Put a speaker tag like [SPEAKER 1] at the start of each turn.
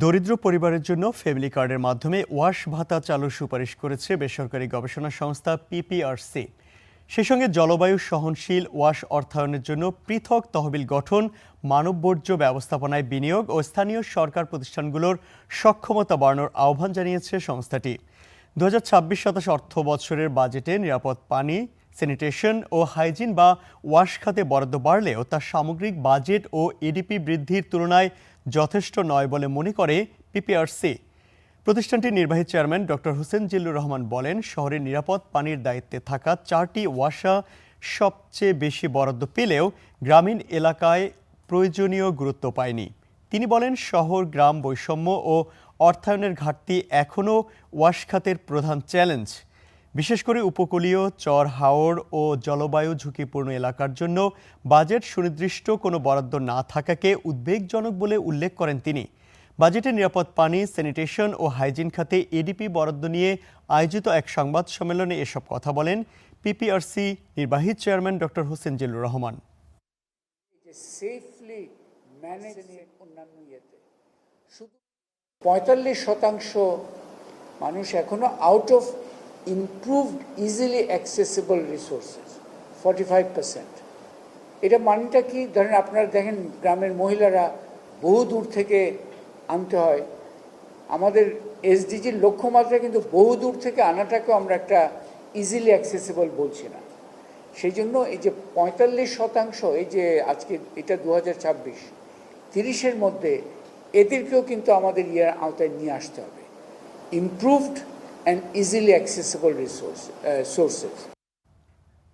[SPEAKER 1] দরিদ্র পরিবারের জন্য ফ্যামিলি কার্ডের মাধ্যমে ওয়াশ ভাতা চালুর সুপারিশ করেছে বেসরকারি গবেষণা সংস্থা পিপিআরসি। সেই সঙ্গে জলবায়ু সহনশীল ওয়াশ অর্থায়নের জন্য পৃথক তহবিল গঠন, মানববর্জ্য ব্যবস্থাপনায় বিনিয়োগ ও স্থানীয় সরকার প্রতিষ্ঠানগুলোর সক্ষমতা বাড়ানোর আহ্বান জানিয়েছে সংস্থাটি। 2026-27 অর্থ বছরের বাজেটে নিরাপদ পানি, স্যানিটেশন ও হাইজিন বা ওয়াশ খাতে বরাদ্দ বাড়লেও তা সামগ্রিক বাজেট ও এডিপি বৃদ্ধির তুলনায় যথেষ্ট নয় বলে মনে করে পিপিআরসি। প্রতিষ্ঠানটির নির্বাহী চেয়ারম্যান ডক্টর হোসেন জিল্লুর রহমান বলেন, শহরের নিরাপদ পানির দায়িত্বে থাকা 4টি ওয়াসা সবচেয়ে বেশি বরাদ্দ পেলেও গ্রামীণ এলাকায় প্রয়োজনীয় গুরুত্ব পায়নি। তিনি বলেন, শহর গ্রাম বৈষম্য ও অর্থায়নের ঘাটতি এখনও ওয়াশ খাতের প্রধান চ্যালেঞ্জ। বিশেষ করে উপকূলীয়, চর হাওর ও জলবায়ু ঝুঁকিপূর্ণ এলাকার জন্য বাজেট সুনির্দিষ্ট কোনো বরাদ্দ না থাকাকে উদ্বেগজনক বলে উল্লেখ করেন তিনি। বাজেটে নিরাপদ পানি, স্যানিটেশন ও হাইজিন খাতে এডিপি বরাদ্দ নিয়ে আয়োজিত এক সংবাদ সম্মেলনে এসব কথা বলেন পিপিআরসি নির্বাহী chairman doctor Hossain Zillur Rahman.
[SPEAKER 2] Safely manage অন্যান্য ইয়েতে শুধু 45% মানুষ এখনো out of improved easily accessible resources 45%। এটা মানেটা কি? ধরেন আপনারা দেখেন গ্রামের মহিলারা বহু দূর থেকে আনতে হয়। আমাদের এসডিজির লক্ষ্যমাত্রা কিন্তু বহু দূর থেকে আনাটাকেও আমরা একটা ইজিলি অ্যাক্সেসিবল বলছি না। সেই জন্য এই যে 45%, এই যে আজকে এটা 2026, 30-এর মধ্যে এদেরকেও কিন্তু আমাদের ইয়ের আওতায় নিয়ে আসতে হবে। Improved and easily accessible sources.